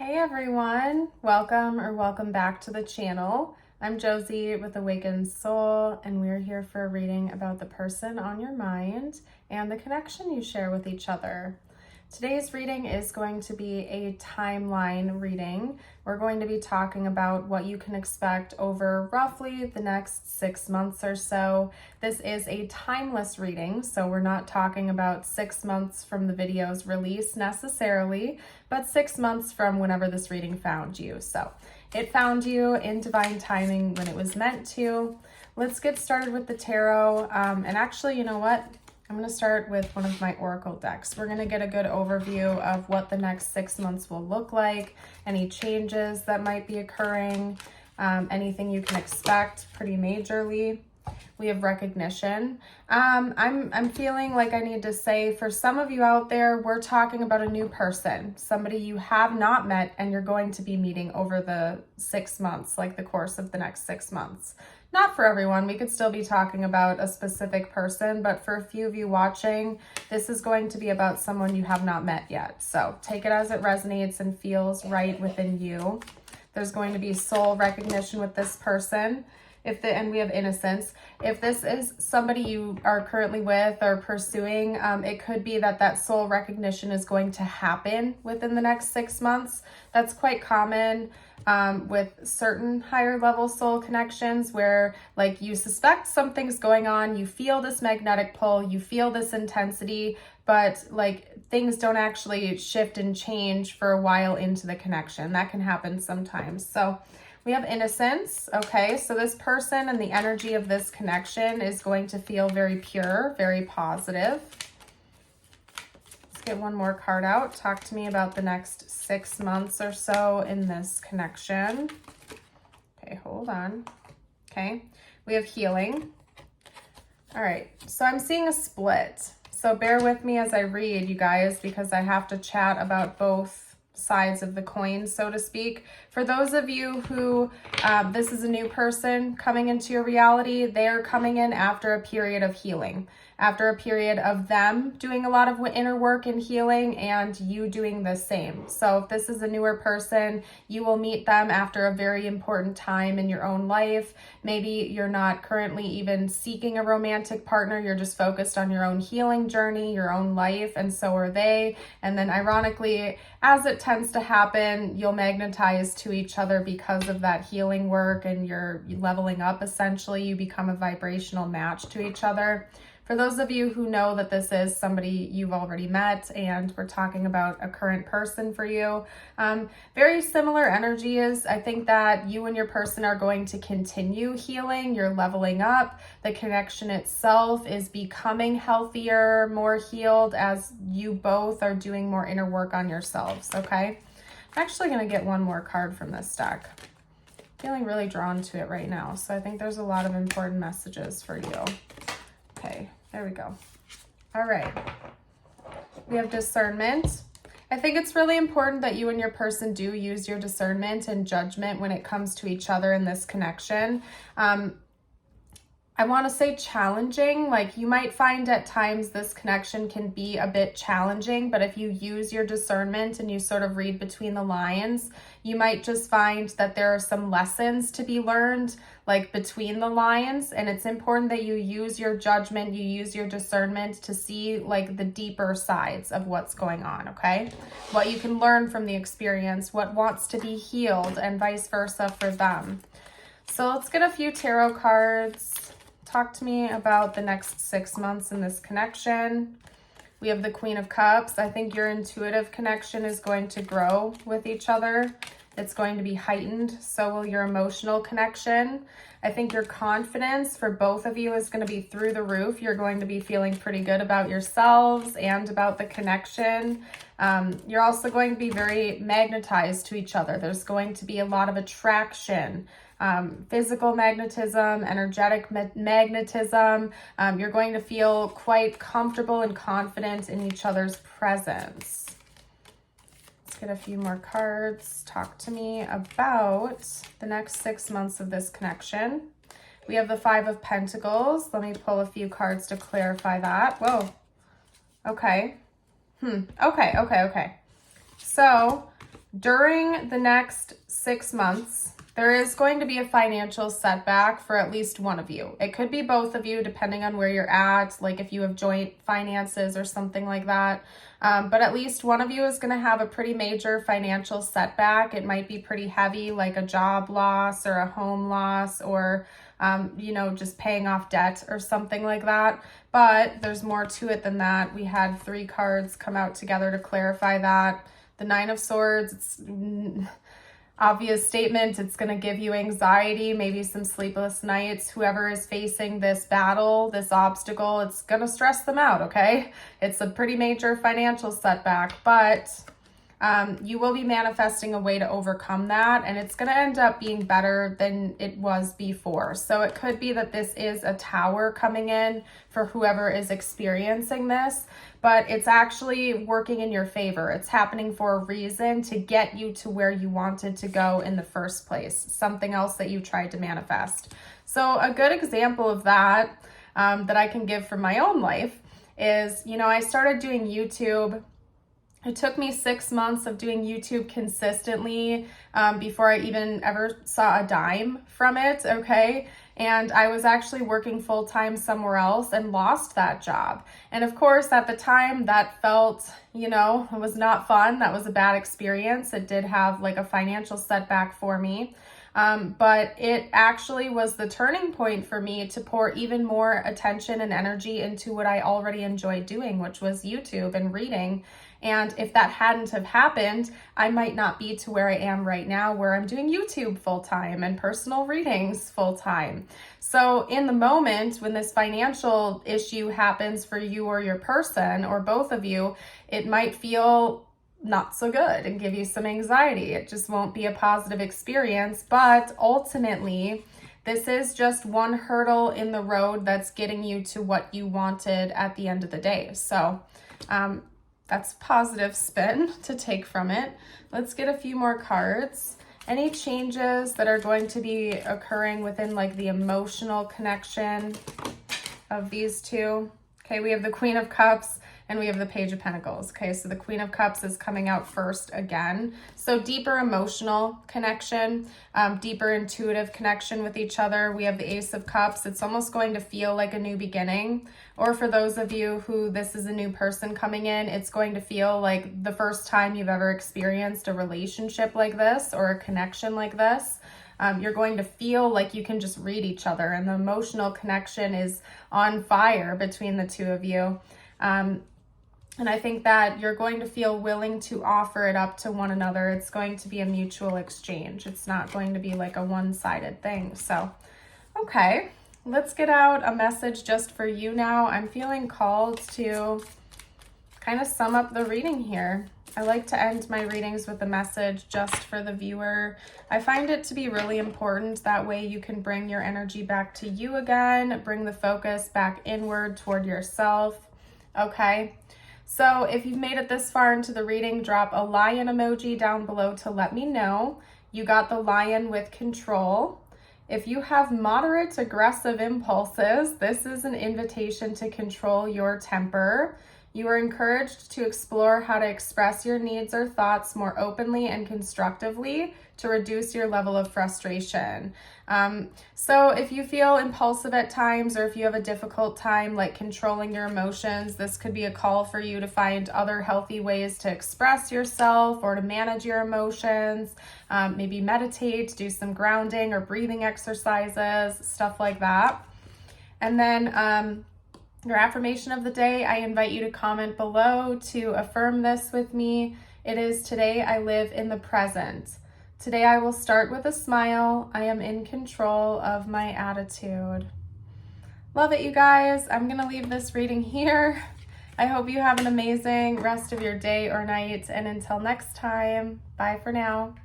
Hey everyone, welcome back to the channel. I'm Josie with Awakened Soul, and we're here for a reading about the person on your mind and the connection you share with each other. Today's reading is going to be a timeline reading. We're going to be talking about what you can expect over roughly the next 6 months or so. This is a timeless reading, so we're not talking about 6 months from the video's release necessarily, but 6 months from whenever this reading found you. So it found you in divine timing when it was meant to. Let's get started with the tarot. And actually, you know what? I'm going to start with one of my oracle decks. We're going to get a good overview of what the next 6 months will look like, any changes that might be occurring, anything you can expect pretty majorly. We have recognition. I'm feeling like I need to say, for some of you out there, we're talking about a new person, somebody you have not met and you're going to be meeting over the 6 months, like the course of the next 6 months. Not for everyone. We could still be talking about a specific person, but for a few of you watching, this is going to be about someone you have not met yet. So take it as it resonates and feels right within you. There's going to be soul recognition with this person. And we have innocence. If this is somebody you are currently with or pursuing, it could be that soul recognition is going to happen within the next 6 months. That's quite common with certain higher level soul connections where like you suspect something's going on, you feel this magnetic pull, you feel this intensity, but like things don't actually shift and change for a while into the connection. That can happen sometimes. So we have innocence. Okay, so this person and the energy of this connection is going to feel very pure, very positive. Let's get one more card out. Talk to me about the next 6 months or so in this connection. Okay, hold on. Okay, we have healing. All right, so I'm seeing a split. So bear with me as I read, you guys, because I have to chat about both sides of the coin, so to speak. For those of you who this is a new person coming into your reality, they're coming in after a period of healing, after a period of them doing a lot of inner work and healing and you doing the same. So if this is a newer person, you will meet them after a very important time in your own life. Maybe you're not currently even seeking a romantic partner, you're just focused on your own healing journey, your own life, and so are they. And then ironically, as it tends to happen, you'll magnetize to each other because of that healing work and you're leveling up. Essentially, you become a vibrational match to each other. For those of you who know that this is somebody you've already met and we're talking about a current person for you, very similar energies. I think that you and your person are going to continue healing. You're leveling up. The connection itself is becoming healthier, more healed as you both are doing more inner work on yourselves, okay? I'm actually going to get one more card from this deck. Feeling really drawn to it right now, so I think there's a lot of important messages for you. Okay, there we go. All right, we have discernment. I think it's really important that you and your person do use your discernment and judgment when it comes to each other in this connection. I want to say challenging, like you might find at times this connection can be a bit challenging, but if you use your discernment and you sort of read between the lines, you might just find that there are some lessons to be learned like between the lines, and it's important that you use your judgment, you use your discernment to see like the deeper sides of what's going on, okay? What you can learn from the experience, what wants to be healed, and vice versa for them. So let's get a few tarot cards. Talk to me about the next 6 months in this connection. We have the Queen of Cups. I think your intuitive connection is going to grow with each other. It's going to be heightened. So will your emotional connection. I think your confidence for both of you is going to be through the roof. You're going to be feeling pretty good about yourselves and about the connection. You're also going to be very magnetized to each other. There's going to be a lot of attraction. Physical magnetism, energetic magnetism. You're going to feel quite comfortable and confident in each other's presence. Let's get a few more cards. Talk to me about the next 6 months of this connection. We have the Five of Pentacles. Let me pull a few cards to clarify that. Whoa. Okay. Okay. So During the next 6 months, there is going to be a financial setback for at least one of you. It could be both of you, depending on where you're at, like if you have joint finances or something like that. But at least one of you is going to have a pretty major financial setback. It might be pretty heavy, like a job loss or a home loss or, just paying off debt or something like that. But there's more to it than that. We had 3 cards come out together to clarify that. The Nine of Swords, it's obvious statement. It's going to give you anxiety, maybe some sleepless nights. Whoever is facing this battle, this obstacle, it's going to stress them out, okay? It's a pretty major financial setback, but you will be manifesting a way to overcome that, and it's going to end up being better than it was before. So it could be that this is a tower coming in for whoever is experiencing this, but it's actually working in your favor. It's happening for a reason to get you to where you wanted to go in the first place, something else that you tried to manifest. So a good example of that that I can give from my own life is, I started doing YouTube. It took me 6 months of doing YouTube consistently before I even ever saw a dime from it, okay? And I was actually working full-time somewhere else and lost that job. And of course, at the time, that felt, it was not fun. That was a bad experience. It did have like a financial setback for me. But it actually was the turning point for me to pour even more attention and energy into what I already enjoyed doing, which was YouTube and reading. And if that hadn't have happened, I might not be to where I am right now, where I'm doing YouTube full-time and personal readings full-time. So in the moment when this financial issue happens for you or your person or both of you, it might feel not so good and give you some anxiety. It just won't be a positive experience, but ultimately, this is just one hurdle in the road that's getting you to what you wanted at the end of the day. So that's a positive spin to take from it. Let's get a few more cards. Any changes that are going to be occurring within like the emotional connection of these two? Okay, we have the Queen of Cups and we have the Page of Pentacles. Okay, so the Queen of Cups is coming out first again. So deeper emotional connection, deeper intuitive connection with each other. We have the Ace of Cups. It's almost going to feel like a new beginning. Or for those of you who this is a new person coming in, it's going to feel like the first time you've ever experienced a relationship like this or a connection like this. You're going to feel like you can just read each other, and the emotional connection is on fire between the two of you. And I think that you're going to feel willing to offer it up to one another. It's going to be a mutual exchange. It's not going to be like a one-sided thing. So, okay, let's get out a message just for you now. I'm feeling called to kind of sum up the reading here. I like to end my readings with a message just for the viewer. I find it to be really important. That way you can bring your energy back to you again, bring the focus back inward toward yourself. Okay, so if you've made it this far into the reading, drop a lion emoji down below to let me know you got the lion with control. If you have moderate aggressive impulses, this is an invitation to control your temper. You are encouraged to explore how to express your needs or thoughts more openly and constructively to reduce your level of frustration. So if you feel impulsive at times, or if you have a difficult time like controlling your emotions, this could be a call for you to find other healthy ways to express yourself or to manage your emotions. Maybe meditate, do some grounding or breathing exercises, stuff like that. And then your affirmation of the day, I invite you to comment below to affirm this with me. It is, today I live in the present. Today I will start with a smile. I am in control of my attitude. Love it, you guys. I'm going to leave this reading here. I hope you have an amazing rest of your day or night. And until next time, bye for now.